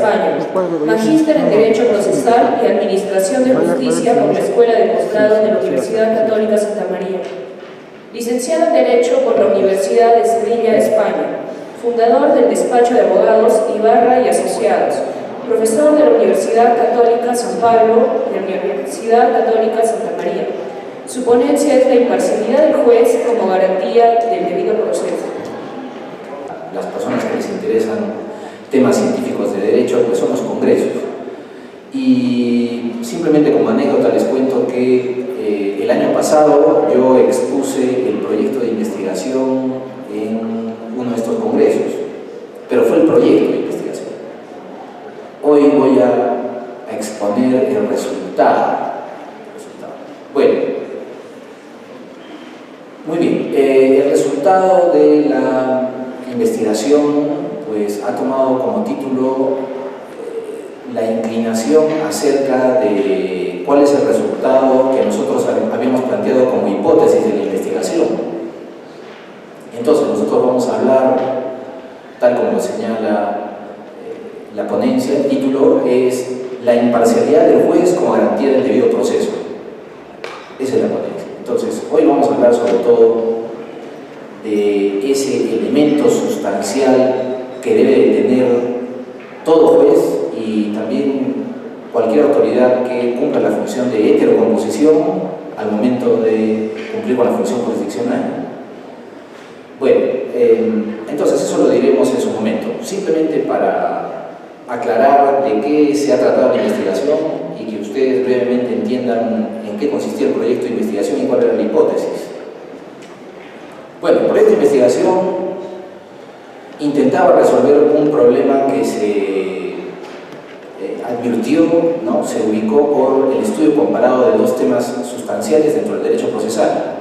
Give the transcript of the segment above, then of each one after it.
España. Magíster en Derecho Procesal y Administración de Justicia por la Escuela de Posgrado de la Universidad Católica Santa María. Licenciado en Derecho por la Universidad de Sevilla, España. Fundador del despacho de abogados Ibarra y Asociados. Profesor de la Universidad Católica San Pablo y la Universidad Católica Santa María. Su ponencia es la imparcialidad del juez como garantía del debido proceso. Las personas que les interesan temas científicos de derecho, pues son los congresos. Y simplemente como anécdota les cuento que el año pasado yo expuse el proyecto de investigación en uno de estos congresos, pero fue el proyecto de investigación. Hoy voy a exponer el resultado. Bueno, muy bien, el resultado de la investigación pues ha tomado como título la inclinación acerca de cuál es el resultado que nosotros habíamos planteado como hipótesis de la investigación. Entonces nosotros vamos a hablar, tal como lo señala la ponencia, el título es la imparcialidad del juez como garantía del debido proceso. Esa es la ponencia. Entonces hoy vamos a hablar sobre todo de ese elemento sustancial que debe de tener todo juez y también cualquier autoridad que cumpla la función de heterocomposición al momento de cumplir con la función jurisdiccional. Bueno, entonces eso lo diremos en su momento, simplemente para aclarar de qué se ha tratado la investigación y que ustedes brevemente entiendan en qué consistía el proyecto de investigación y cuál era la hipótesis. Bueno, el proyecto de investigación intentaba resolver un problema que se advirtió, ¿no? Se ubicó por el estudio comparado de dos temas sustanciales dentro del derecho procesal.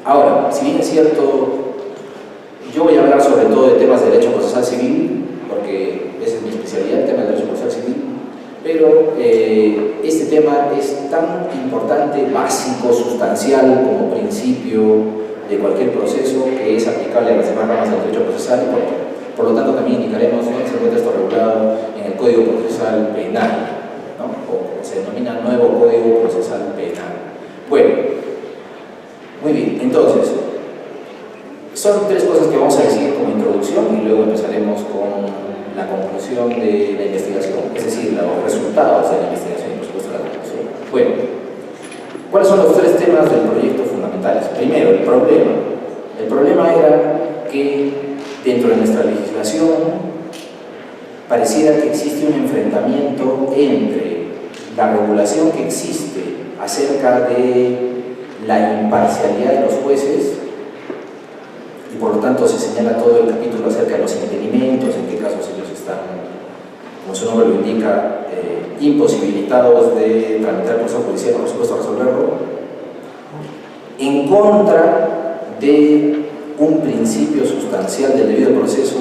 Ahora, si bien es cierto, yo voy a hablar sobre todo de temas de derecho procesal civil, porque esa es mi especialidad, el tema de derecho procesal civil, pero este tema es tan importante, básico, sustancial como principio de cualquier proceso que es aplicable a las demás ramas del derecho procesal y por lo tanto también indicaremos dónde se encuentra esto regulado en el Código Procesal Penal, ¿no? O se denomina Nuevo Código Procesal Penal. Bueno, muy bien, entonces son tres cosas que vamos a decir como introducción y luego empezaremos con la conclusión de la investigación, es decir, los resultados de la investigación y por supuesto la conclusión. Bueno, ¿cuáles son los tres temas del proyecto fundamentales? Primero, el problema. El problema era que dentro de nuestra legislación pareciera que existe un enfrentamiento entre la regulación que existe acerca de la imparcialidad de los jueces y por lo tanto se señala todo el capítulo acerca de los impedimentos, en qué casos ellos están, como su nombre lo indica, imposibilitados de tramitar el proceso judicial, por supuesto resolverlo, en contra de un principio sustancial del debido proceso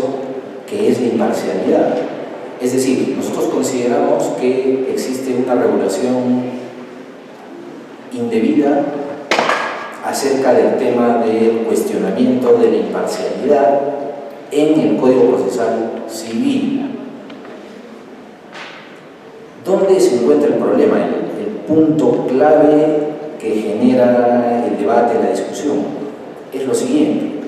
que es la imparcialidad. Es decir, nosotros consideramos que existe una regulación indebida acerca del tema del cuestionamiento de la imparcialidad en el Código Procesal Civil. ¿Dónde se encuentra el problema? El punto clave que genera el debate, la discusión, es lo siguiente,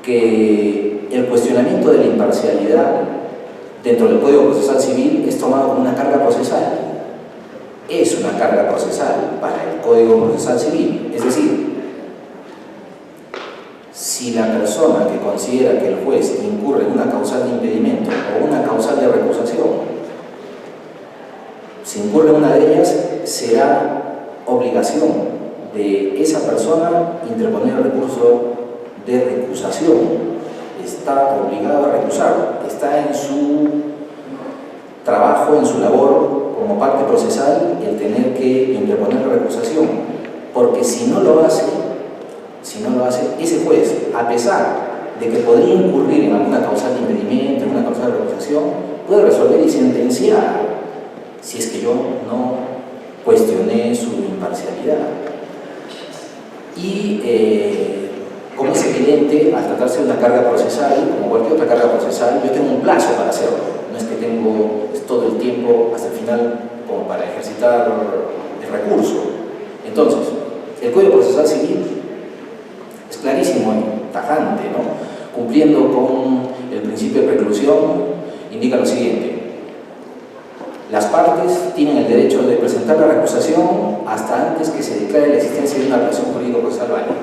que el cuestionamiento de la imparcialidad dentro del Código Procesal Civil es tomado como una carga procesal. Es una carga procesal para el Código Procesal Civil, es decir, si la persona que considera que el juez incurre en una causal de impedimento o una causal de recusación, si incurre en una de ellas, será obligación de esa persona interponer el recurso de recusación. Está obligado a recusar, está en su trabajo, en su labor como parte procesal el tener que interponer la recusación, porque si no lo hace, ese juez, a pesar de que podría incurrir en alguna causal de impedimento, en una causal de recusación, puede resolver y sentenciar si es que yo no cuestioné su imparcialidad. Y como es evidente, al tratarse de una carga procesal, como cualquier otra carga procesal, yo tengo un plazo para hacerlo. tiempo hasta el final como para ejercitar el recurso. Entonces, el Código Procesal Civil es clarísimo y tajante, ¿no? Cumpliendo con el principio de preclusión, indica lo siguiente: las partes tienen el derecho de presentar la recusación hasta antes que se declare la existencia de una relación jurídico-procesal válida.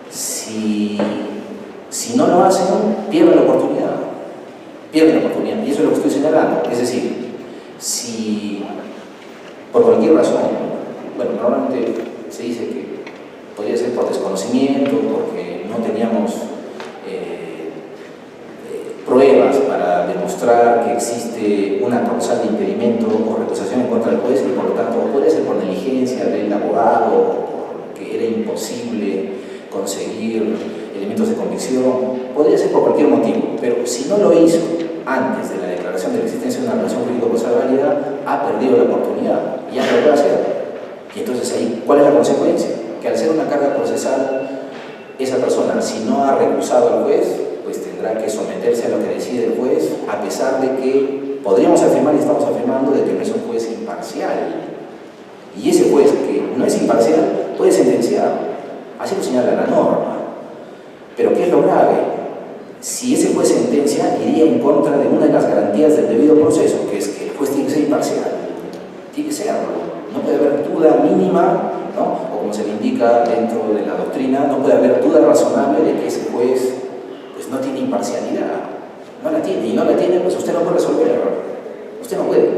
Si no lo hacen, pierden la oportunidad. Pierden la oportunidad. Y eso es lo que estoy señalando. Es decir, si por cualquier razón, bueno, normalmente se dice que podría ser por desconocimiento, porque no teníamos pruebas para demostrar que existe una causal de impedimento o recusación en contra del juez, y por lo tanto puede ser por negligencia del abogado, porque era imposible conseguir elementos de convicción, podría ser por cualquier motivo, pero si no lo hizo antes de la declaración de la existencia de una relación jurídico-procesal válida, ha perdido la oportunidad y ya no lo puede hacer. Y entonces ahí, ¿cuál es la consecuencia? Que al ser una carga procesal, esa persona, si no ha recusado al juez, pues tendrá que someterse a lo que decide el juez, a pesar de que podríamos afirmar y estamos afirmando de que no es un juez imparcial. Y ese juez que no es imparcial puede sentenciar, así lo señala la norma. Pero ¿qué es lo grave? Si ese juez sentencia, iría en contra de una de las garantías del debido proceso, que es que el juez tiene que ser imparcial. Tiene que serlo. No puede haber duda mínima, ¿no? O como se le indica dentro de la doctrina, no puede haber duda razonable de que ese juez pues, no tiene imparcialidad. No la tiene, y no la tiene, pues usted no puede resolver. Usted no puede.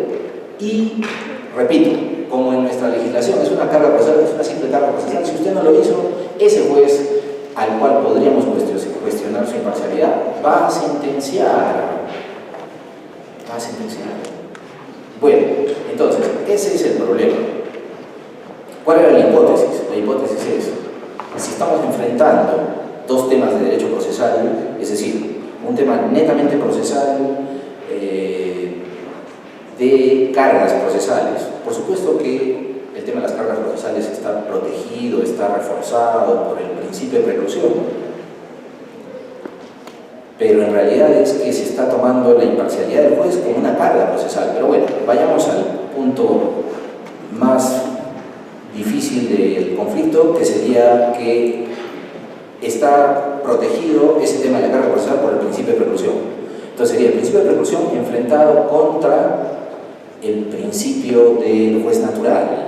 Y, repito, como en nuestra legislación es una carga procesal, es una simple carga procesal, si usted no lo hizo, ese juez al cual podríamos cuestionar su imparcialidad va a sentenciar. Va a sentenciar. Bueno, entonces, ese es el problema. ¿Cuál era la hipótesis? La hipótesis es, si estamos enfrentando dos temas de derecho procesal, es decir, un tema netamente procesal, de cargas procesales, por supuesto que el tema de las cargas procesales está protegido, está reforzado por el principio de preclusión, pero en realidad es que se está tomando la imparcialidad del juez como una carga procesal. Pero bueno, vayamos al punto más difícil del conflicto, que sería que está protegido ese tema de la carga procesal por el principio de preclusión. Entonces sería el principio de preclusión enfrentado contra el principio del juez natural,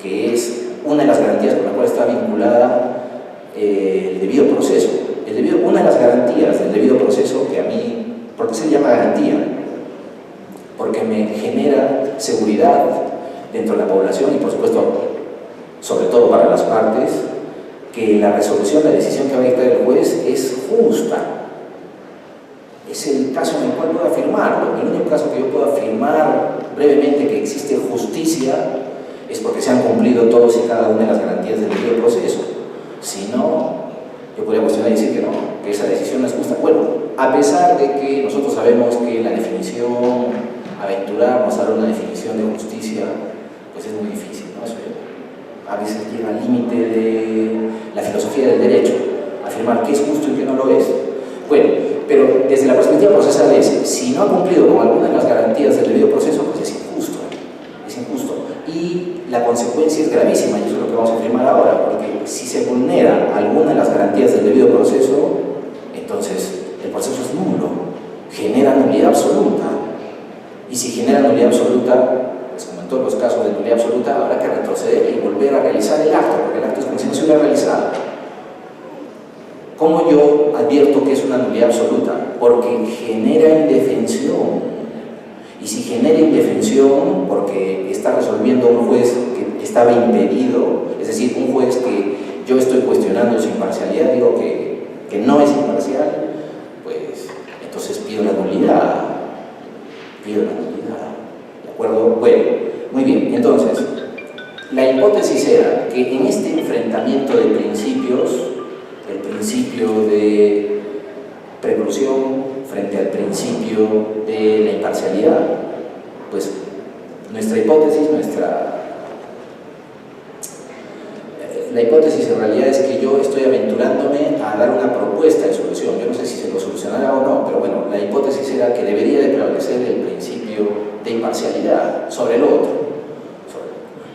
que es una de las garantías con la cual está vinculada el debido proceso. Una de las garantías del debido proceso, que a mí, ¿por qué se llama garantía? Porque me genera seguridad dentro de la población y, por supuesto, sobre todo para las partes, que la resolución, la decisión que va a dictar el juez es justa. Es el caso en el cual puedo afirmarlo. El único caso que yo puedo afirmar brevemente que existe justicia es porque se han cumplido todos y cada una de las garantías del debido proceso. Si no, yo podría cuestionar y decir que no, que esa decisión no es justa. Bueno, a pesar de que nosotros sabemos que la definición, aventurarnos a dar una definición de justicia, pues es muy difícil, ¿no? Eso a veces llega al límite de la filosofía del derecho, afirmar qué es justo y qué no lo es. Bueno, pero desde la perspectiva procesal es, si no ha cumplido con alguna de las garantías del debido proceso, pues es injusto. Es injusto. Y la consecuencia es gravísima, y eso es lo que vamos a afirmar ahora, porque si se vulnera alguna de las garantías del debido proceso, entonces el proceso es nulo, genera nulidad absoluta. Y si genera nulidad absoluta, pues como en todos los casos de nulidad absoluta, habrá que retroceder y volver a realizar el acto, porque el acto es como si no se hubiera realizado. ¿Cómo yo advierto que es una nulidad absoluta? Porque genera indefensión. Y si genera indefensión, porque está resolviendo un juez que estaba impedido, es decir, un juez que yo estoy cuestionando su imparcialidad, digo que no es imparcial, pues entonces pido la nulidad. Pido la nulidad. ¿De acuerdo? Bueno, muy bien. Entonces, la hipótesis era que en este enfrentamiento de principios, el principio de preclusión frente al principio de la imparcialidad, pues nuestra hipótesis, la hipótesis en realidad es que yo estoy aventurándome a dar una propuesta de solución. Yo no sé si se lo solucionará o no, pero bueno, la hipótesis era que debería de prevalecer el principio de imparcialidad sobre el otro.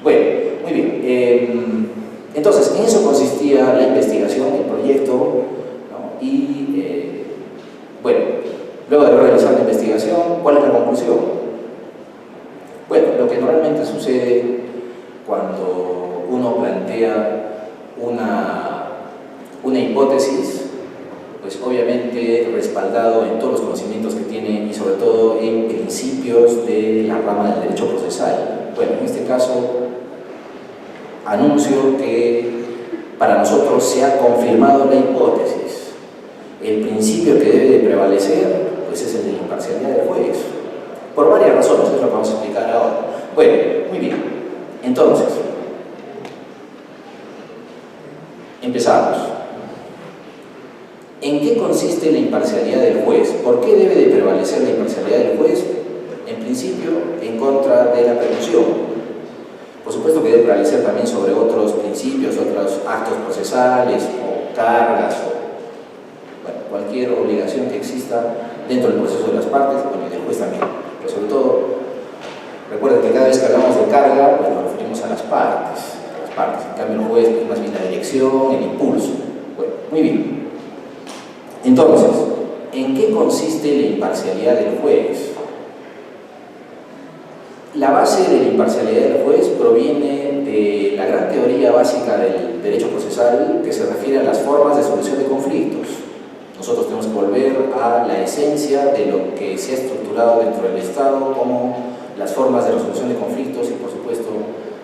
Bueno, muy bien. Entonces, en eso consistía la investigación, el proyecto, ¿no? Y, bueno, luego de realizar la investigación, ¿cuál es la conclusión? Bueno, lo que normalmente sucede cuando uno plantea una hipótesis, pues obviamente respaldado en todos los conocimientos que tiene y sobre todo en principios de la rama del derecho procesal. Bueno, en este caso anuncio que para nosotros se ha confirmado la hipótesis. El principio que debe de prevalecer pues es el de la imparcialidad del juez, por varias razones, es lo que vamos a explicar ahora. Bueno, muy bien, entonces empezamos. ¿En qué consiste la imparcialidad del juez? ¿Por qué debe de prevalecer la imparcialidad del juez? En principio, en contra de la presunción. Por supuesto que debe prevalecer también sobre otros principios, otros actos procesales o cargas o bueno, cualquier obligación que exista dentro del proceso de las partes, bueno, y del juez también. Pero sobre todo, recuerden que cada vez que hablamos de carga, pues nos referimos a las partes. En cambio, el juez es más bien la dirección, el impulso. Bueno, muy bien. Entonces, ¿en qué consiste la imparcialidad del juez? La base de la imparcialidad del juez proviene de la gran teoría básica del derecho procesal que se refiere a las formas de solución de conflictos. Nosotros tenemos que volver a la esencia de lo que se ha estructurado dentro del Estado como las formas de resolución de conflictos y, por supuesto,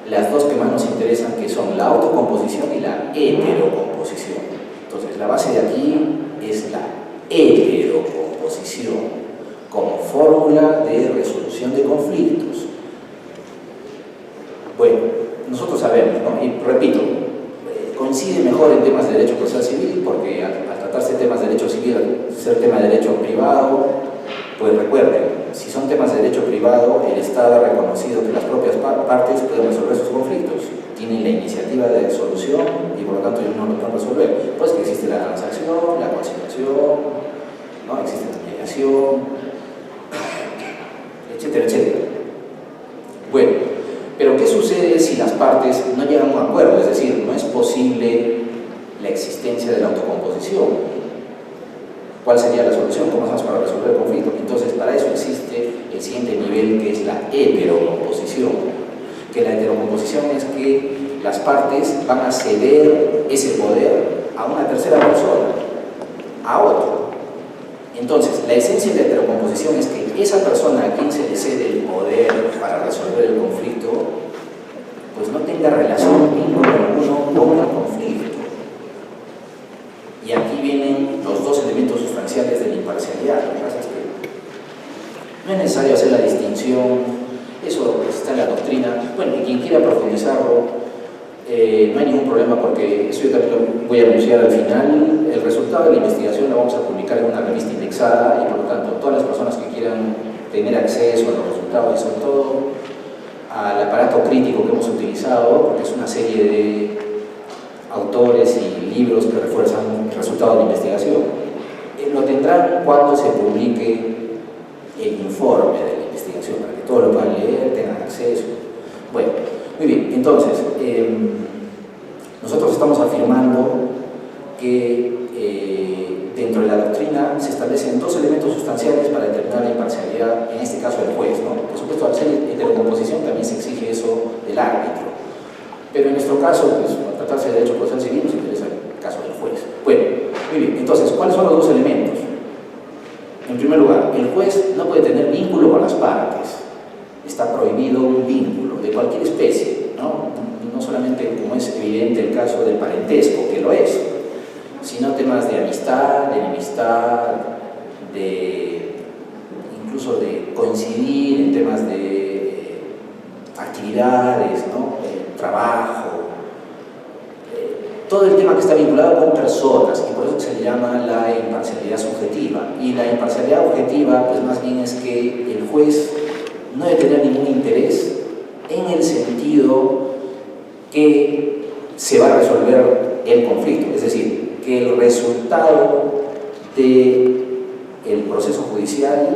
las dos que más nos interesan, que son la autocomposición y la heterocomposición. Entonces, la base de aquí es la heterocomposición como fórmula de resolución de conflictos. Bueno, nosotros sabemos, ¿no? Y repito, coincide mejor en temas de derecho procesal civil porque al tratarse de temas de derecho civil, al ser tema de derecho privado, pues recuerden, si son temas de derecho privado, el Estado ha reconocido que las propias partes pueden resolver sus conflictos, tienen la iniciativa de solución y por lo tanto ellos no lo pueden resolver. Pues que existe la transacción, la conciliación, ¿no? Existe la mediación, etcétera, etcétera. Bueno, pero ¿qué sucede si las partes no llegan a un acuerdo? Es decir, no es posible la existencia de la autocomposición. ¿Cuál sería la solución? ¿Cómo hacemos para resolver el conflicto? Entonces, para eso existe el siguiente nivel, que es la heterocomposición. Que la heterocomposición es que las partes van a ceder ese poder a una tercera persona, a otro. Entonces, la esencia de la heterocomposición es que esa persona a quien se le cede el poder para resolver el conflicto, pues no tenga relación vínculo alguno con el conflicto. Y aquí vienen los dos elementos sustanciales de la imparcialidad. Lo que pasa es que no es necesario hacer la distinción, eso está en la doctrina. Bueno, y quien quiera profundizarlo, no hay ningún problema porque eso yo también lo voy a anunciar al final. El resultado de la investigación lo vamos a publicar en una revista indexada y por lo tanto todas las personas que quieran tener acceso a los resultados y sobre todo al aparato crítico que hemos utilizado, porque es una serie de autores y libros que refuerzan el resultado de la investigación, lo tendrán cuando se publique el informe de la investigación, para que todos lo puedan leer, tengan acceso. Bueno, muy bien, entonces, nosotros estamos afirmando que dentro de la doctrina se establecen dos elementos sustanciales para determinar la imparcialidad, en este caso del juez, ¿no? Por supuesto, al ser heterocomposición también se exige eso del árbitro, pero en nuestro caso, pues, al tratarse de derecho procesal civil, nos interesa el caso del juez. Bueno, muy bien, entonces, ¿cuáles son los dos elementos? En primer lugar, el juez no puede tener vínculo con las partes. Está prohibido un vínculo de cualquier especie, ¿no? No solamente, como es evidente el caso del parentesco, que lo es, sino temas de amistad, de enemistad, incluso de coincidir en temas de actividades, ¿no? Trabajo, todo el tema que está vinculado con personas, y por eso se le llama la imparcialidad subjetiva. Y la imparcialidad objetiva, pues más bien es que el juez no debe tener ningún interés en el sentido que se va a resolver el conflicto, es decir, que el resultado del proceso judicial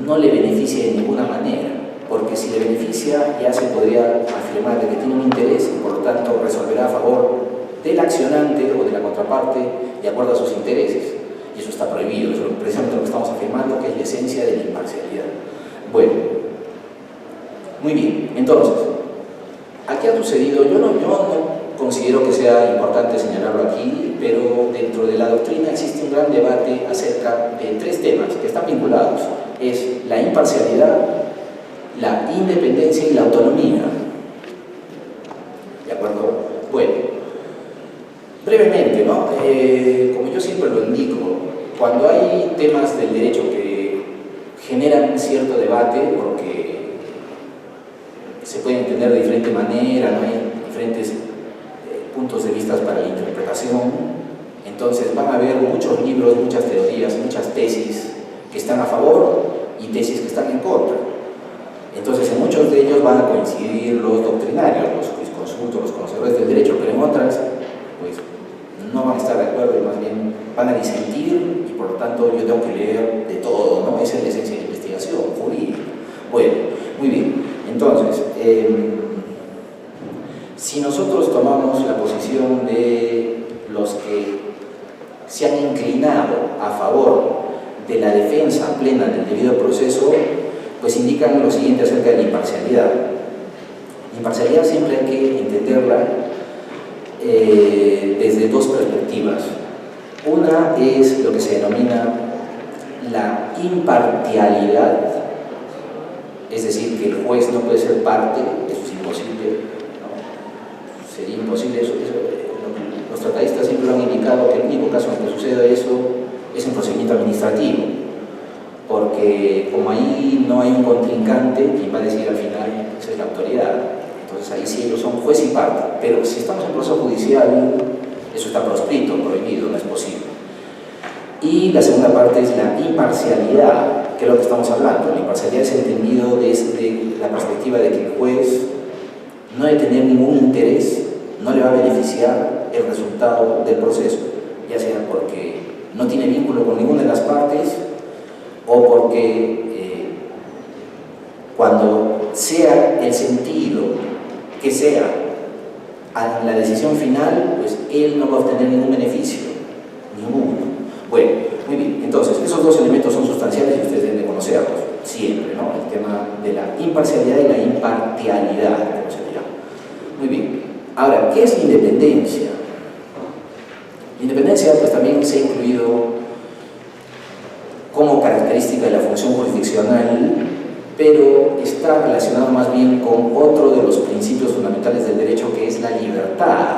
no le beneficie de ninguna manera, porque si le beneficia ya se podría afirmar de que tiene un interés y por lo tanto resolverá a favor del accionante o de la contraparte de acuerdo a sus intereses. Y eso está prohibido, eso es precisamente lo que estamos afirmando, que es la esencia de la imparcialidad. Bueno, muy bien, entonces, ¿qué ha sucedido? Yo no considero que sea importante señalarlo aquí, pero dentro de la doctrina existe un gran debate acerca de tres temas que están vinculados. Es la imparcialidad, la independencia y la autonomía. ¿De acuerdo? Bueno, brevemente, ¿no? Como yo siempre lo indico, cuando hay temas del derecho que generan cierto debate, porque se pueden entender de diferente manera, ¿no? Hay diferentes puntos de vista para la interpretación, entonces van a haber muchos libros, muchas teorías, muchas tesis que están a favor y tesis que están en contra. Entonces en muchos de ellos van a coincidir los doctrinarios, los jurisconsultos, los conocedores del derecho, pero en otras pues no van a estar de acuerdo y más bien van a disentir y por lo tanto yo tengo que leer de todo, ¿no? Esa es la esencia de la investigación jurídica. Bueno, muy bien, entonces si nosotros tomamos la posición de los que se han inclinado a favor de la defensa plena del debido proceso, pues indican lo siguiente acerca de la imparcialidad. La imparcialidad siempre hay que entenderla desde dos perspectivas. Una es lo que se denomina la imparcialidad, es decir, que el juez no puede ser parte, eso es imposible, ¿no? Sería imposible eso. Los tratadistas siempre lo han indicado que el único caso en el que suceda eso es en procedimiento administrativo, porque como ahí no hay un contrincante, quien va a decir al final esa es la autoridad. Entonces ahí sí ellos son juez y parte, pero si estamos en proceso judicial, eso está proscrito, prohibido, no es posible. Y la segunda parte es la imparcialidad, que es lo que estamos hablando. La imparcialidad es entendido desde la perspectiva de que el juez no debe tener ningún interés, no le va a beneficiar el resultado del proceso, ya sea porque no tiene vínculo con ninguna de las partes o porque cuando sea el sentido que sea a la decisión final, pues él no va a obtener ningún beneficio, ninguno. Bueno, muy bien, entonces esos dos elementos son sustanciales y ustedes deben de conocerlos siempre, ¿no? El tema de la imparcialidad y la imparcialidad, como se llama. Muy bien, ahora, ¿qué es la independencia? La independencia pues también se ha incluido como característica de la función jurisdiccional, pero está relacionado más bien con otro de los principios fundamentales del derecho, que es la libertad.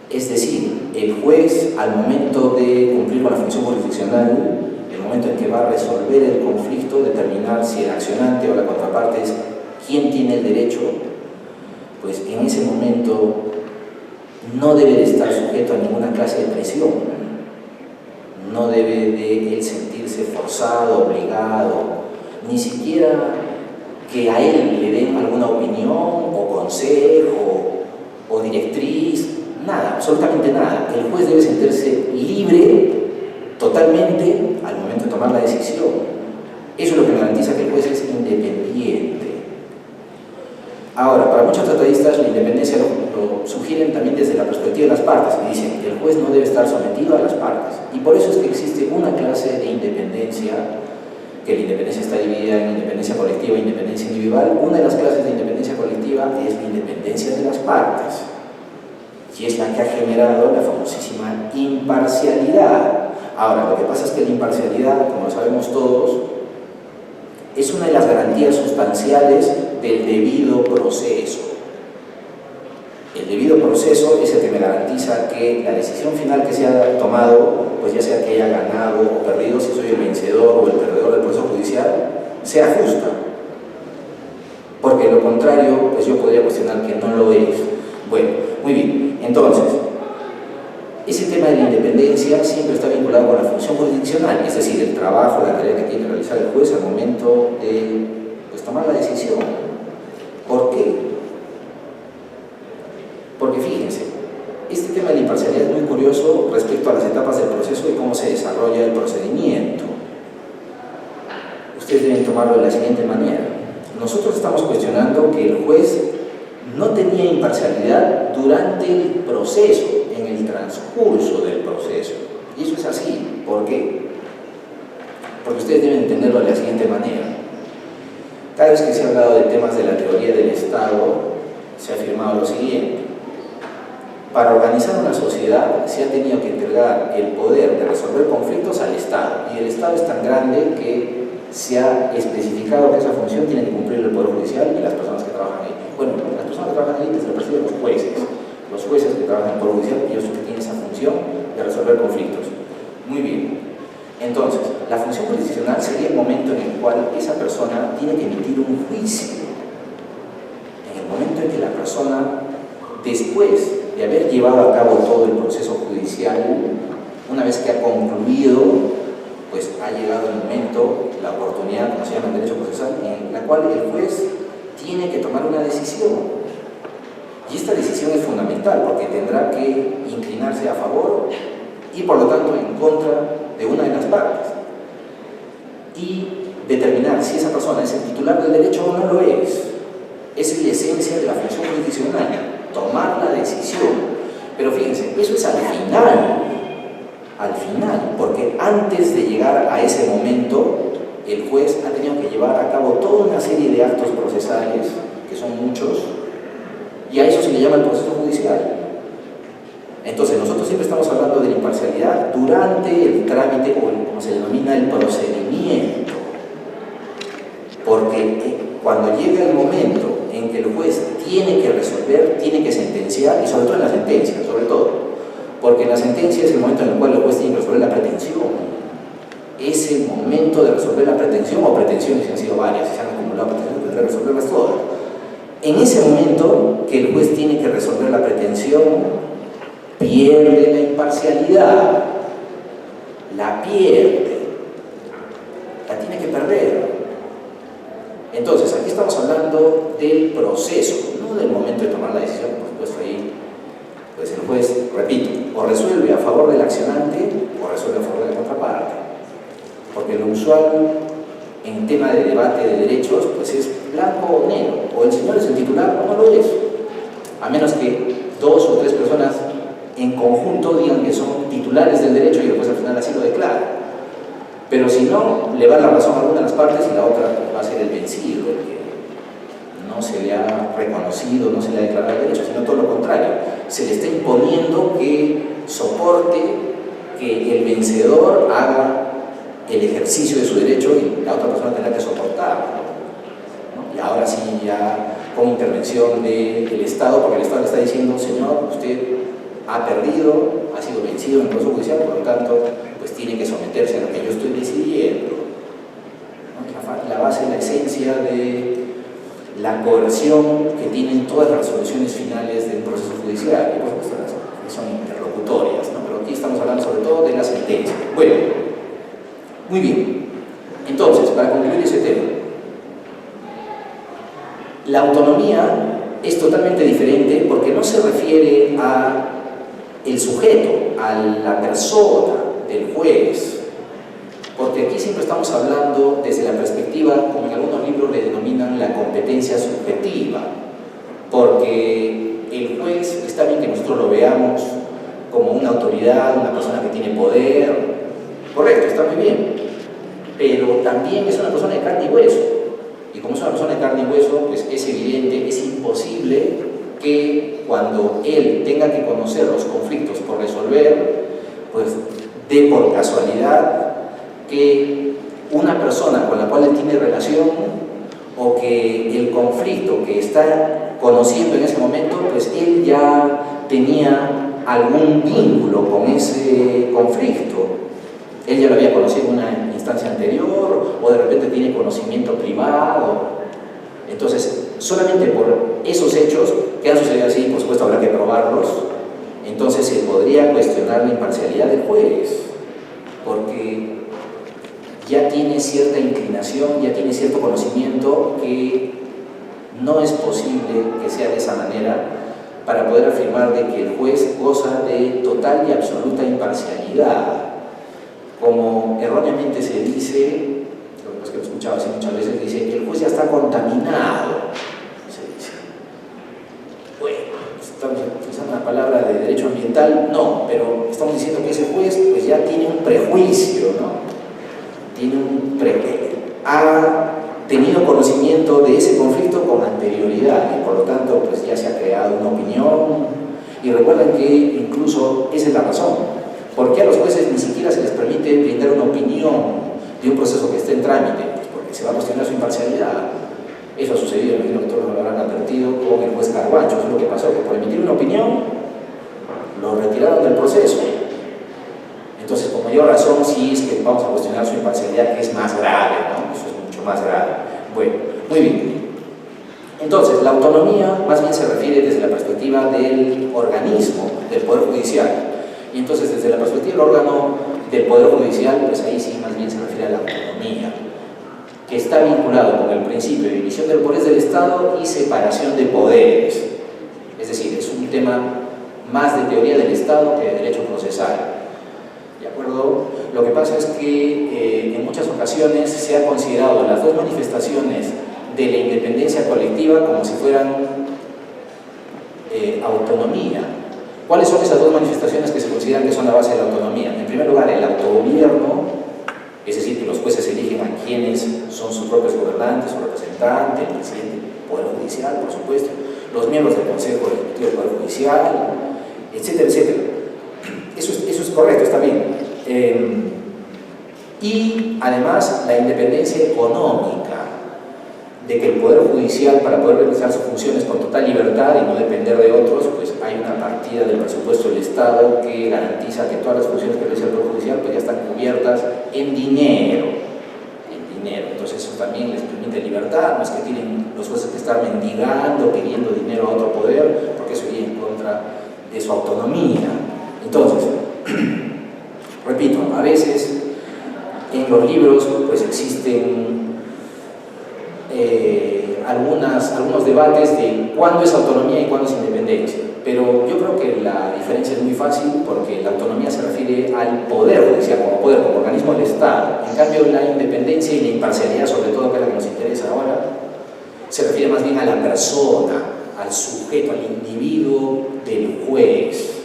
Es decir, el juez al momento de cumplir con la función jurisdiccional, el momento en que va a resolver el conflicto, determinar si el accionante o la contraparte es quien tiene el derecho, pues en ese momento no debe de estar sujeto a ninguna clase de presión, no debe de él sentirse forzado, obligado, ni siquiera que a él le den alguna opinión o consejo o directriz, nada, absolutamente nada. El juez debe sentirse libre totalmente al momento de tomar la decisión. Eso es lo que garantiza que el juez es independiente. Ahora, para muchos tratadistas la independencia lo sugieren también desde la perspectiva de las partes, y dicen que el juez no debe estar sometido a las partes, y por eso es que existe una clase de independencia, que la independencia está dividida en independencia colectiva e independencia individual. Una de las clases de independencia colectiva es la independencia de las partes, y es la que ha generado la famosísima imparcialidad. Ahora, lo que pasa es que la imparcialidad, como lo sabemos todos, es una de las garantías sustanciales del debido proceso. El debido proceso es el que me garantiza que la decisión final que se ha tomado, pues ya sea que haya ganado o perdido, si soy el vencedor o el perdedor del proceso judicial, sea justa. Porque de lo contrario, pues yo podría cuestionar que no lo es. Bueno, muy bien, entonces, ese tema de la independencia siempre está vinculado con la función jurisdiccional, es decir, el trabajo, la tarea que tiene que realizar el juez al momento de pues, tomar la decisión. ¿Por qué? Porque fíjense, este tema de la imparcialidad es muy curioso respecto a las etapas del proceso y cómo se desarrolla el procedimiento. ustedes deben tomarlo de la siguiente manera. Nosotros estamos cuestionando que el juez no tenía imparcialidad durante el proceso, en el transcurso del proceso. Y eso es así. ¿Por qué? Porque ustedes deben entenderlo de la siguiente manera. Cada vez que se ha hablado de temas de la teoría del Estado, se ha afirmado lo siguiente: para organizar una sociedad se ha tenido que entregar el poder de resolver conflictos al Estado, y el Estado es tan grande que se ha especificado que esa función tiene que cumplir el Poder Judicial y las personas que trabajan ahí. Bueno, las personas que trabajan ahí se refieren a los jueces que trabajan en el Poder Judicial, ellos que tienen esa función de resolver conflictos. Muy bien. Entonces, la función jurisdiccional sería el momento en el cual esa persona tiene que emitir un juicio. En el momento en que la persona, después de haber llevado a cabo todo el proceso judicial, una vez que ha concluido, pues ha llegado el momento, la oportunidad, como se llama en derecho procesal, en la cual el juez tiene que tomar una decisión. Y esta decisión es fundamental porque tendrá que inclinarse a favor y por lo tanto en contra de una de las partes y determinar si esa persona es el titular del derecho o no lo es. Esa es la esencia de la función jurisdiccional, tomar la decisión. Pero fíjense, eso es al final, porque antes de llegar a ese momento, el juez ha tenido que llevar a cabo toda una serie de actos procesales, que son muchos, y a eso se le llama el proceso judicial. Entonces, nosotros siempre estamos hablando de la imparcialidad durante el trámite, o como se denomina, el procedimiento. Porque cuando llega el momento en que el juez tiene que resolver, tiene que sentenciar, y sobre todo en la sentencia, sobre todo, porque en la sentencia es el momento en el cual el juez tiene que resolver la pretensión. Es el momento de resolver la pretensión, o pretensiones, si han sido varias, si se han acumulado pretensiones, tendrá que resolverlas todas. En ese momento que el juez tiene que resolver la pretensión, pierde la imparcialidad, la pierde, la tiene que perder. Entonces, aquí estamos hablando del proceso, no del momento de tomar la decisión. Por supuesto, ahí pues el juez, repito, o resuelve a favor del accionante o resuelve a favor de la contraparte, porque lo usual en tema de debate de derechos pues es blanco o negro, o el señor es el titular o no lo es, a menos que dos o tres personas en conjunto digan que son titulares del derecho y después al final así lo declaran. Pero si no, le va la razón a una de las partes y la otra va a ser el vencido, el que no se le ha reconocido, no se le ha declarado el derecho, sino todo lo contrario. Se le está imponiendo que soporte, que el vencedor haga el ejercicio de su derecho y la otra persona tendrá que soportarlo, ¿no? Y ahora sí, ya con intervención del Estado, porque el Estado le está diciendo: señor, usted ha perdido, ha sido vencido en el proceso judicial, por lo tanto, pues tiene que someterse a lo que yo estoy decidiendo, ¿no? La base, la esencia de la coerción que tienen todas las resoluciones finales del proceso judicial, y por supuesto las que son interlocutorias, ¿no? Pero aquí estamos hablando sobre todo de la sentencia. Bueno, muy bien. Entonces, para concluir ese tema, la autonomía es totalmente diferente porque no se refiere a el sujeto, a la persona del juez, porque aquí siempre estamos hablando desde la perspectiva, como en algunos libros le denominan, la competencia subjetiva, porque el juez, está bien que nosotros lo veamos como una autoridad, una persona que tiene poder, correcto, está muy bien, pero también es una persona de carne y hueso, y como es una persona de carne y hueso, pues es evidente, es imposible que cuando él tenga que conocer los conflictos por resolver, pues dé por casualidad que una persona con la cual él tiene relación, o que el conflicto que está conociendo en ese momento, pues él ya tenía algún vínculo con ese conflicto. Él ya lo había conocido en una instancia anterior, o de repente tiene conocimiento privado. Entonces, solamente por esos hechos que han sucedido así, por supuesto habrá que probarlos, entonces se podría cuestionar la imparcialidad del juez, porque ya tiene cierta inclinación, ya tiene cierto conocimiento que no es posible que sea de esa manera para poder afirmar de que el juez goza de total y absoluta imparcialidad, como erróneamente se dice, los que lo escuchan escuchado así muchas veces, dice, el juez ya está contaminado, se dice. Bueno, estamos utilizando una palabra de derecho ambiental, no, pero estamos diciendo que ese juez pues ya tiene un prejuicio, ¿no? Ha tenido conocimiento de ese conflicto con anterioridad y por lo tanto pues ya se ha creado una opinión. Y recuerden que incluso esa es la razón. ¿Por qué a los jueces ni siquiera se les permite brindar una opinión de un proceso que esté en trámite? Pues porque se va a cuestionar su imparcialidad. Eso ha sucedido, imagino que todos lo habrán advertido, con el juez Carbacho. Eso es lo que pasó, que por emitir una opinión lo retiraron del proceso. Entonces, con mayor razón, sí es que vamos a cuestionar su imparcialidad, que es más grave, ¿no? Eso es mucho más grave. Bueno, muy bien. Entonces, la autonomía más bien se refiere desde la perspectiva del organismo, del Poder Judicial. Y entonces, desde la perspectiva del órgano del Poder Judicial, pues ahí sí más bien se refiere a la autonomía, que está vinculado con el principio de división de poderes del Estado y separación de poderes. Es decir, es un tema más de teoría del Estado que de derecho procesal. ¿De acuerdo? Lo que pasa es que en muchas ocasiones se ha considerado las dos manifestaciones de la independencia colectiva como si fueran autonomía. ¿Cuáles son esas dos manifestaciones que se consideran que son la base de la autonomía? En primer lugar, el autogobierno, es decir, que los jueces eligen a quienes son sus propios gobernantes, su representante, el presidente del Poder Judicial, por supuesto, los miembros del Consejo Ejecutivo del Poder Judicial, etcétera, etcétera. Eso es correcto, está bien. Y además la independencia económica, de que el Poder Judicial, para poder realizar sus funciones con total libertad y no depender de otros, pues hay una partida del presupuesto del Estado que garantiza que todas las funciones que realiza el Poder Judicial pues ya están cubiertas en dinero. Entonces eso también les permite libertad, no es que tienen los jueces que estar mendigando, pidiendo dinero a otro poder, porque eso iría en contra de su autonomía. Entonces, repito, a veces en los libros pues existen algunos debates de cuándo es autonomía y cuándo es independencia, pero yo creo que la diferencia es muy fácil porque la autonomía se refiere al poder judicial como poder, como organismo del Estado. En cambio la independencia y la imparcialidad, sobre todo que es la que nos interesa ahora, se refiere más bien a la persona, al sujeto, al individuo del juez.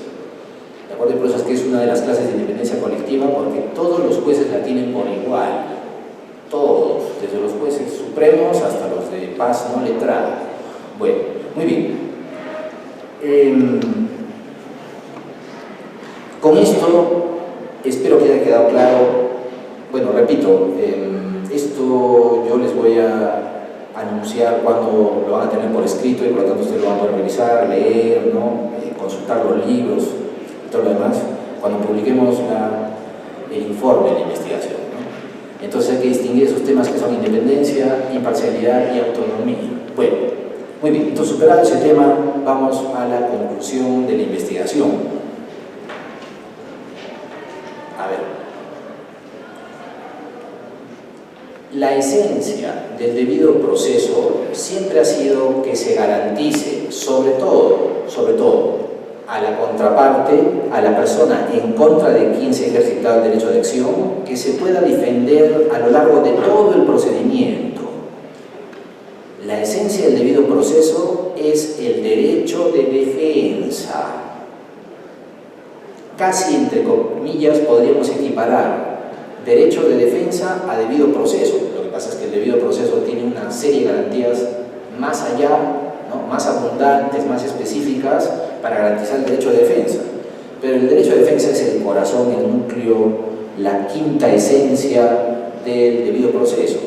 ¿De acuerdo? Y por eso es que es una de las clases de independencia colectiva, porque todos los jueces la tienen por igual. Todos, desde los jueces supremos hasta los de paz no letrada. Bueno, muy bien. Con esto espero que haya quedado claro. Bueno, repito, esto yo les voy a anunciar cuando lo van a tener por escrito y por lo tanto ustedes lo van a poder revisar, leer, ¿no? Consultar los libros y todo lo demás cuando publiquemos el informe de la investigación. Entonces hay que distinguir esos temas que son independencia, imparcialidad y autonomía. Bueno, muy bien, entonces superado ese tema, vamos a la conclusión de la investigación. A ver. La esencia del debido proceso siempre ha sido que se garantice, sobre todo, a la contraparte, a la persona en contra de quien se ha ejercitado el derecho de acción, que se pueda defender a lo largo de todo el procedimiento. La esencia del debido proceso es el derecho de defensa. Casi entre comillas podríamos equiparar derecho de defensa a debido proceso. Lo que pasa es que el debido proceso tiene una serie de garantías más allá, ¿no? Más abundantes, más específicas para garantizar el derecho de defensa. Pero el derecho de defensa es el corazón, el núcleo, la quinta esencia del debido proceso.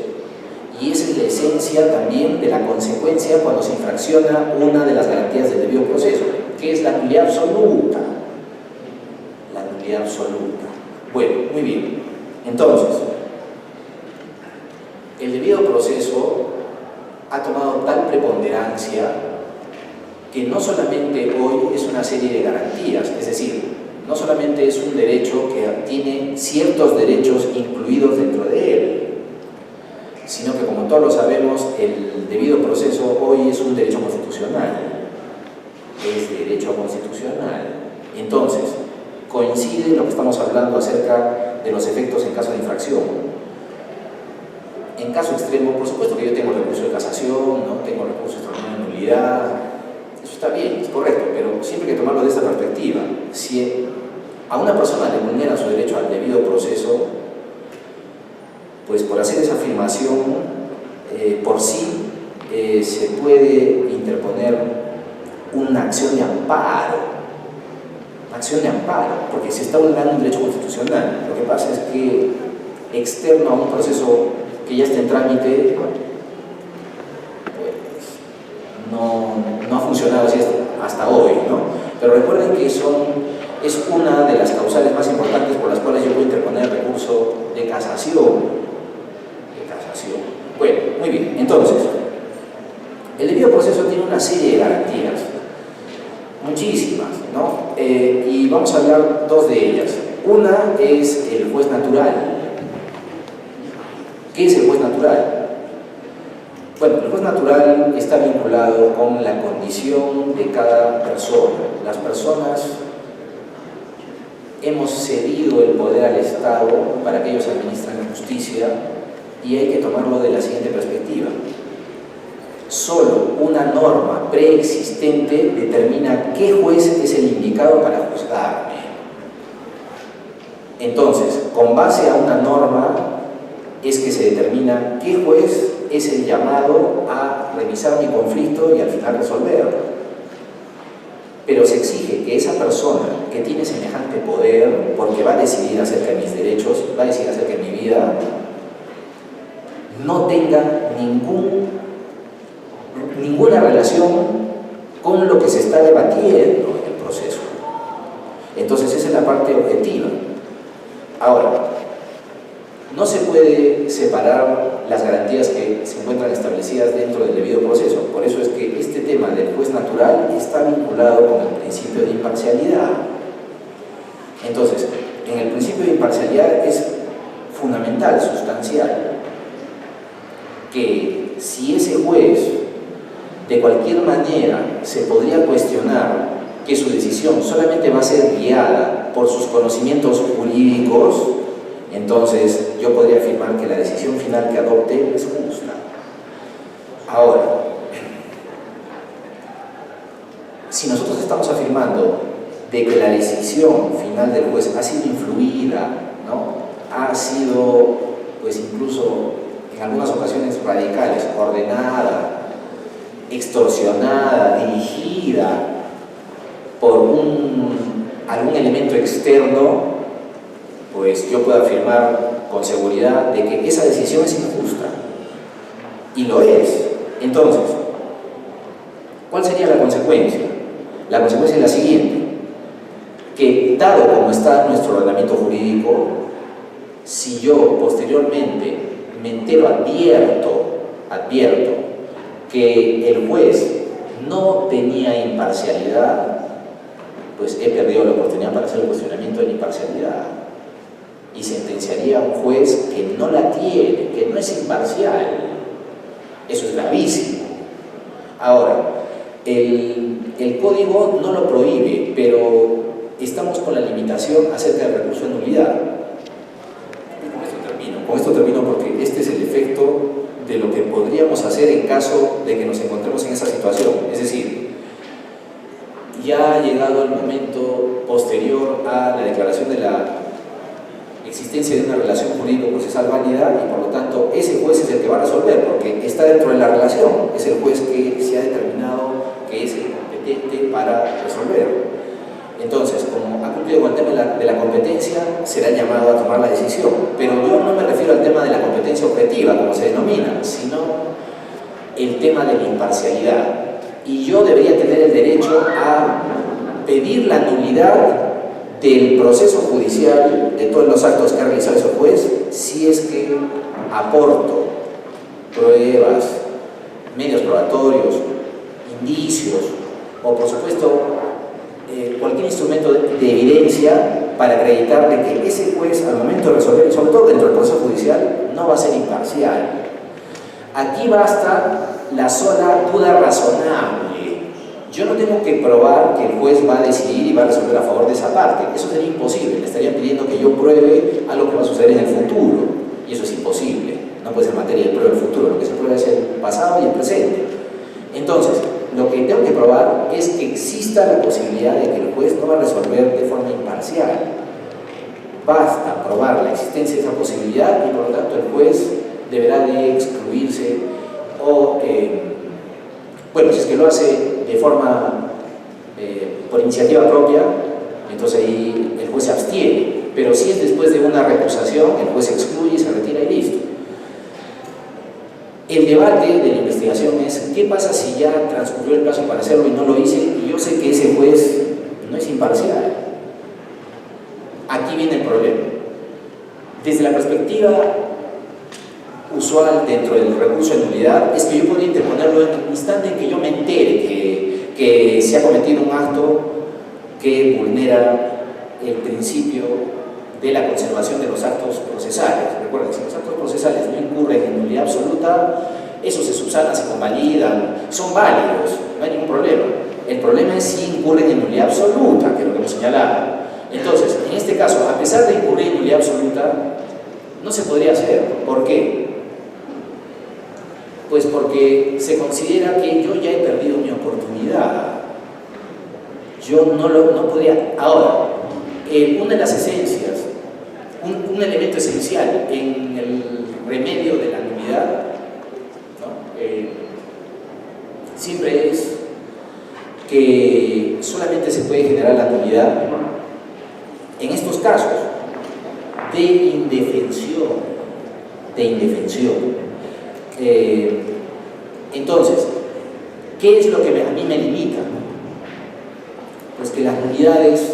Y esa es la esencia también de la consecuencia cuando se infracciona una de las garantías del debido proceso, que es la nulidad absoluta. La nulidad absoluta. Bueno, muy bien. Entonces, el debido proceso ha tomado tal preponderancia que no solamente hoy es una serie de garantías, es decir, no solamente es un derecho que tiene ciertos derechos incluidos dentro de él, sino que, como todos lo sabemos, el debido proceso hoy es un derecho constitucional. Es derecho constitucional. Entonces, coincide lo que estamos hablando acerca de los efectos en caso de infracción. en caso extremo, por supuesto que yo tengo recurso de casación, ¿no? Tengo recurso extraordinario de nulidad, eso está bien, es correcto, pero siempre hay que tomarlo de esta perspectiva. Si a una persona le vulnera su derecho al debido proceso, pues por hacer esa afirmación, por sí se puede interponer una acción de amparo, porque se está vulnerando un derecho constitucional. Lo que pasa es que externo a un proceso que ya está en trámite, pues no ha funcionado así hasta hoy, ¿no? Pero recuerden que es una de las causales más importantes por las cuales yo puedo interponer recurso de casación. Bueno, muy bien, entonces, el debido proceso tiene una serie de garantías, muchísimas, ¿no? Y vamos a hablar dos de ellas. Una es el juez natural. ¿Qué es el juez natural? Bueno, el juez natural está vinculado con la condición de cada persona. Las personas hemos cedido el poder al Estado para que ellos administren la justicia, y hay que tomarlo de la siguiente perspectiva. Solo una norma preexistente determina qué juez es el indicado para juzgarme. Entonces, con base a una norma es que se determina qué juez es el llamado a revisar mi conflicto y al final resolverlo. Pero se exige que esa persona que tiene semejante poder, porque va a decidir acerca de mis derechos, va a decidir acerca de mi vida, no tenga ninguna relación con lo que se está debatiendo en el proceso. Entonces esa es la parte objetiva. Ahora, no se puede separar las garantías que se encuentran establecidas dentro del debido proceso. Por eso es que este tema del juez natural está vinculado con el principio de imparcialidad. Entonces, en el principio de imparcialidad es fundamental, sustancial, que si ese juez de cualquier manera se podría cuestionar que su decisión solamente va a ser guiada por sus conocimientos jurídicos, entonces yo podría afirmar que la decisión final que adopte es justa. Ahora, si nosotros estamos afirmando de que la decisión final del juez ha sido influida, ¿no? Ha sido, pues incluso en algunas ocasiones radicales, ordenada, extorsionada, dirigida por algún elemento externo, pues yo puedo afirmar con seguridad de que esa decisión es injusta. Y lo es. Entonces, ¿cuál sería la consecuencia? La consecuencia es la siguiente: que dado como está nuestro ordenamiento jurídico, si yo posteriormente me entero, advierto que el juez no tenía imparcialidad, pues he perdido la oportunidad para hacer el cuestionamiento de la imparcialidad y sentenciaría a un juez que no la tiene, que no es imparcial. Eso es gravísimo. Ahora, el código no lo prohíbe, pero estamos con la limitación acerca del recurso de nulidad. Con esto termino porque este es el efecto de lo que podríamos hacer en caso de que nos encontremos en esa situación. Es decir, ya ha llegado el momento posterior a la declaración de la existencia de una relación jurídico-procesal válida y por lo tanto ese juez es el que va a resolver porque está dentro de la relación, es el juez que se ha determinado que es el competente para resolver. Entonces, como ha cumplido con el tema de la competencia, será llamado a tomar la decisión. Pero yo no me refiero al tema de la competencia objetiva, como se denomina, sino el tema de la imparcialidad. Y yo debería tener el derecho a pedir la nulidad del proceso judicial, de todos los actos que ha realizado ese juez, si es que aporto pruebas, medios probatorios, indicios, o por supuesto cualquier instrumento de evidencia para acreditar de que ese juez al momento de resolver, y sobre todo dentro del proceso judicial, no va a ser imparcial. Aquí basta la sola duda razonable. Yo no tengo que probar que el juez va a decidir y va a resolver a favor de esa parte. Eso sería imposible. Le estarían pidiendo que yo pruebe algo que va a suceder en el futuro. Y eso es imposible. no puede ser materia de prueba del futuro, lo que se prueba es el pasado y el presente. Entonces, lo que tengo que probar es que exista la posibilidad de que el juez no va a resolver de forma imparcial. Basta probar la existencia de esa posibilidad y por lo tanto el juez deberá de excluirse o, bueno, si es que lo hace de forma por iniciativa propia, entonces ahí el juez se abstiene, pero si es después de una recusación, el juez se excluye, se retira y listo. El debate de la investigación es ¿qué pasa si ya transcurrió el plazo para hacerlo y no lo hice? Y yo sé que ese juez no es imparcial. Aquí viene el problema. Desde la perspectiva usual dentro del recurso de nulidad es que yo podría interponerlo en el instante en que yo me entere que se ha cometido un acto que vulnera el principio de la conservación de los actos procesales. Recuerden, si los actos procesales no incurren en nulidad absoluta, esos se subsanan, se convalidan, son válidos, no hay ningún problema. El problema es si incurren en nulidad absoluta, que es lo que hemos señalado. Entonces, en este caso, a pesar de incurrir en nulidad absoluta, no se podría hacer. ¿Por qué? Pues porque se considera que yo ya he perdido mi oportunidad. Yo no podría. Ahora, una de las esencias, un elemento esencial en el remedio de la nulidad, ¿no? Siempre es que solamente se puede generar la nulidad en estos casos de indefensión. Entonces, ¿qué es lo que a mí me limita? Pues que las nulidades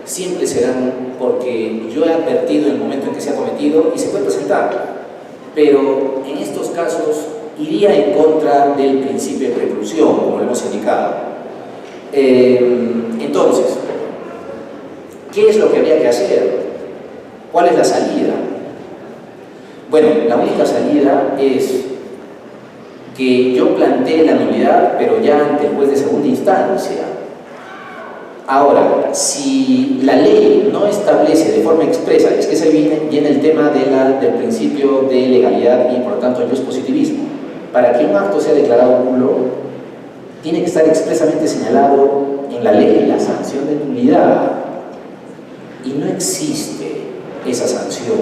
siempre serán porque yo he advertido en el momento en que se ha cometido y se puede presentar, pero en estos casos iría en contra del principio de preclusión, como lo hemos indicado. Entonces, ¿qué es lo que habría que hacer? ¿Cuál es la salida? Bueno, la única salida es que yo plantee la nulidad, pero ya ante el juez de segunda instancia. Ahora, si la ley no establece de forma expresa, es que se viene el tema del principio de legalidad y por lo tanto el positivismo. Para que un acto sea declarado nulo, tiene que estar expresamente señalado en la ley la sanción de nulidad. Y no existe esa sanción.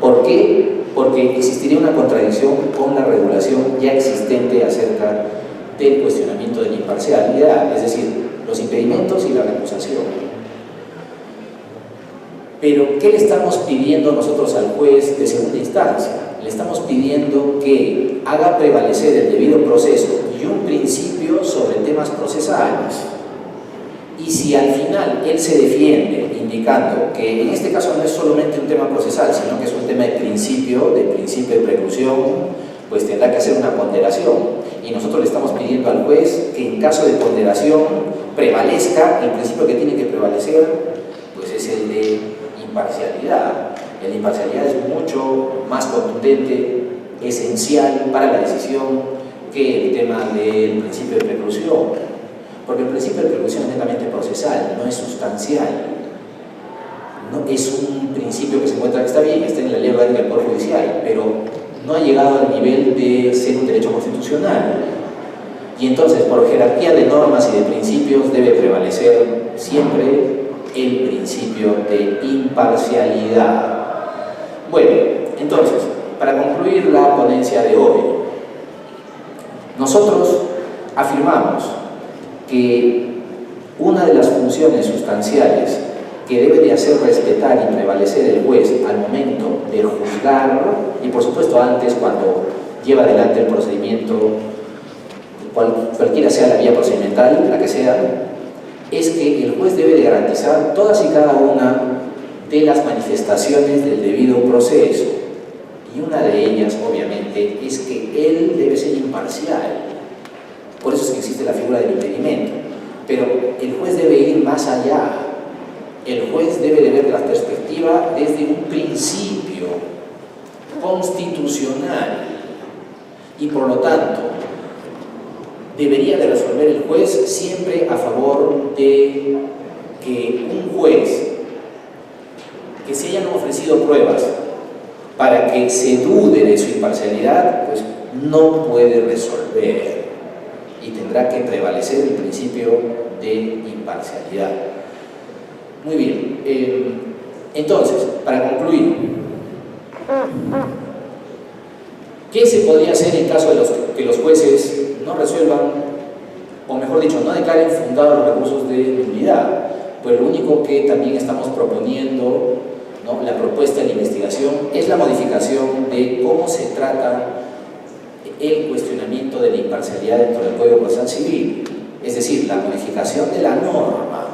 ¿Por qué? Porque existiría una contradicción con la regulación ya existente acerca del cuestionamiento de la imparcialidad, es decir, los impedimentos y la recusación. Pero, ¿qué le estamos pidiendo nosotros al juez de segunda instancia? Le estamos pidiendo que haga prevalecer el debido proceso y un principio sobre temas procesales. Y si al final él se defiende indicando que en este caso no es solamente un tema procesal, sino que es un tema de principio de preclusión, pues tendrá que hacer una ponderación. Y nosotros le estamos pidiendo al juez que en caso de ponderación prevalezca el principio que tiene que prevalecer, pues es el de imparcialidad. El de imparcialidad es mucho más contundente, esencial para la decisión que el tema del principio de preclusión. Porque el principio de preclusión es netamente procesal, no es sustancial. No, es un principio que se encuentra, está bien, está en la ley orgánica del Poder Judicial, pero no ha llegado al nivel de ser un derecho constitucional. Y entonces, por jerarquía de normas y de principios, debe prevalecer siempre el principio de imparcialidad. Bueno, entonces, para concluir la ponencia de hoy, nosotros afirmamos que una de las funciones sustanciales que debe de hacer respetar y prevalecer el juez al momento de juzgar, y por supuesto antes cuando lleva adelante el procedimiento, cualquiera sea la vía procedimental, la que sea, es que el juez debe de garantizar todas y cada una de las manifestaciones del debido proceso. Y una de ellas, obviamente, es que él debe ser imparcial. Por eso es que existe la figura del impedimento. Pero el juez debe ir más allá. El juez debe de ver la perspectiva desde un principio constitucional. Y por lo tanto, debería de resolver el juez siempre a favor de que un juez que se hayan ofrecido pruebas para que se dude de su imparcialidad, pues no puede resolver y tendrá que prevalecer el principio de imparcialidad. Muy bien, entonces, para concluir, ¿qué se podría hacer en caso de que los jueces no resuelvan, o mejor dicho, no declaren fundados los recursos de nulidad? Pues lo único que también estamos proponiendo, ¿no?, la propuesta de la investigación, es la modificación de cómo se trata el cuestionamiento de la imparcialidad dentro del Código Procesal Civil, es decir, la modificación de la norma,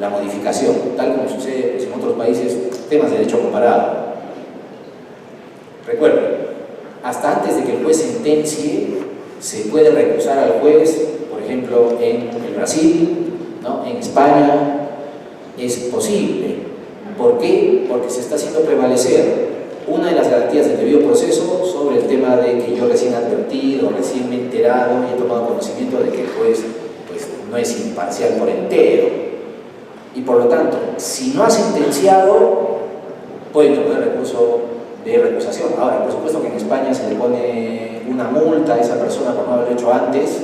la modificación, tal como sucede pues, en otros países, temas de derecho comparado. Recuerden, hasta antes de que el juez sentencie, se puede recusar al juez, por ejemplo, en el Brasil, ¿no?, en España, es posible. ¿Por qué? Porque se está haciendo prevalecer una de las garantías del debido proceso sobre el tema de que yo recién advertido, recién me he enterado y he tomado conocimiento de que el juez pues, no es imparcial por entero. Y por lo tanto, si no ha sentenciado, puede proponer recurso de recusación. Ahora, por supuesto que en España se le pone una multa a esa persona por no haberlo hecho antes,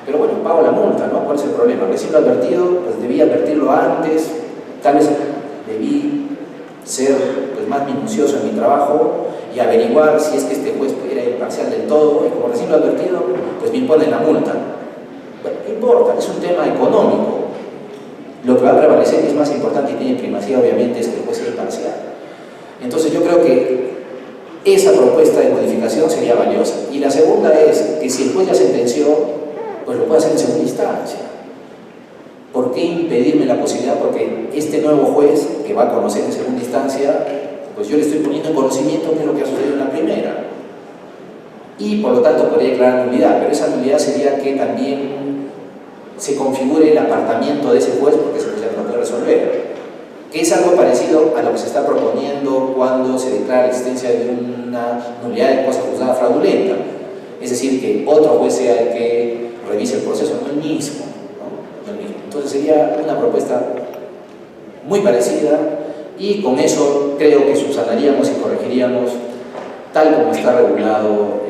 pero bueno, pago la multa, ¿no? ¿Cuál es el problema? Recién lo advertido, pues debí advertirlo antes, tal vez debí ser pues, más minucioso en mi trabajo y averiguar si es que este juez era imparcial del todo, y como recién lo advertido, pues me imponen la multa. Bueno, ¿qué importa? Es un tema económico. Lo que va a prevalecer y es más importante y tiene primacía, obviamente, es que el juez sea imparcial. Entonces yo creo que esa propuesta de modificación sería valiosa. Y la segunda es que si el juez ya sentenció, pues lo puede hacer en segunda instancia. ¿Por qué impedirme la posibilidad? Porque este nuevo juez que va a conocer en segunda instancia, pues yo le estoy poniendo en conocimiento qué es lo que ha sucedido en la primera. Y por lo tanto podría declarar nulidad, pero esa nulidad sería que también se configure el apartamiento de ese juez porque ese juez ya no lo puede resolver. Que es algo parecido a lo que se está proponiendo cuando se declara la existencia de una nulidad de cosa juzgada fraudulenta. Es decir, que otro juez sea el que revise el proceso, no el mismo. Entonces sería una propuesta muy parecida y con eso creo que subsanaríamos y corregiríamos tal como está regulado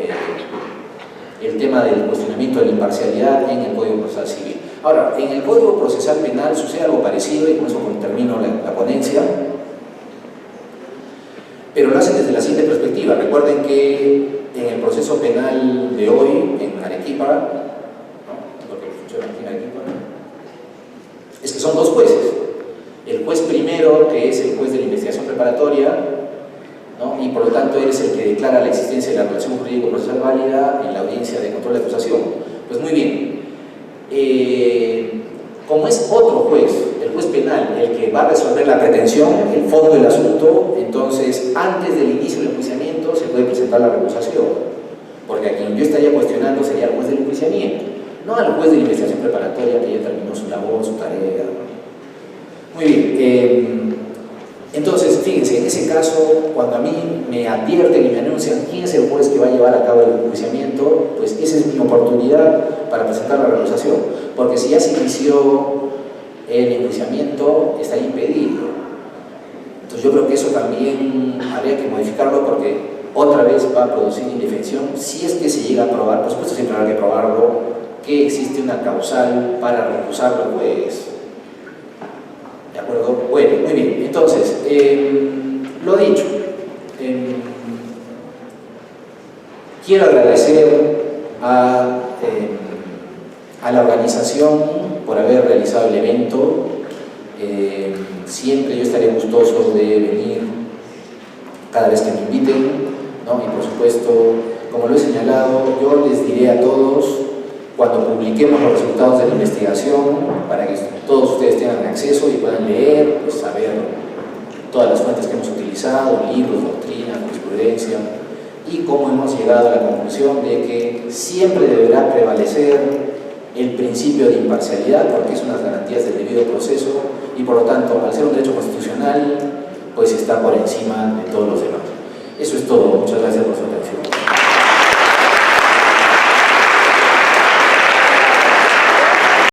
el tema del cuestionamiento de la imparcialidad en el Código Procesal Civil. Ahora, en el Código Procesal Penal sucede algo parecido y con eso termino la ponencia, pero lo hacen desde la siguiente perspectiva. Recuerden que en el proceso penal de hoy, en Arequipa, ¿no?, lo que funciona aquí en Arequipa, es que son dos jueces. El juez primero, que es el juez de la investigación preparatoria, ¿no?, y por lo tanto él es el que declara la existencia de la relación jurídico-procesal válida en la audiencia de control de acusación. Pues muy bien, como es otro juez, el juez penal, el que va a resolver la pretensión, el fondo del asunto, entonces antes del inicio del enjuiciamiento se puede presentar la recusación, porque a quien yo estaría cuestionando sería el juez del enjuiciamiento, no al juez de la investigación preparatoria que ya terminó su labor, su tarea. Muy bien, entonces fíjense, en ese caso, cuando a mí me advierten y me anuncian quién es el juez que va a llevar a cabo el enjuiciamiento, pues esa es mi oportunidad para presentar la recusación, porque si ya se inició el enjuiciamiento, está impedido. Entonces yo creo que eso también habría que modificarlo porque otra vez va a producir indefensión si es que se llega a probar, por supuesto siempre habrá que probarlo, que existe una causal para recusarlo al juez. ¿De acuerdo? Bueno, muy bien. Entonces, lo dicho, quiero agradecer a la organización por haber realizado el evento. Siempre yo estaré gustoso de venir cada vez que me inviten, ¿no? Y por supuesto, como lo he señalado, yo les diré a todos cuando publiquemos los resultados de la investigación para que todos ustedes tengan acceso y puedan leer, pues saber todas las fuentes que hemos utilizado, libros, doctrina, jurisprudencia, y cómo hemos llegado a la conclusión de que siempre deberá prevalecer el principio de imparcialidad porque es una de las garantías del debido proceso y por lo tanto, al ser un derecho constitucional, pues está por encima de todos los demás. Eso es todo. Muchas gracias por su atención.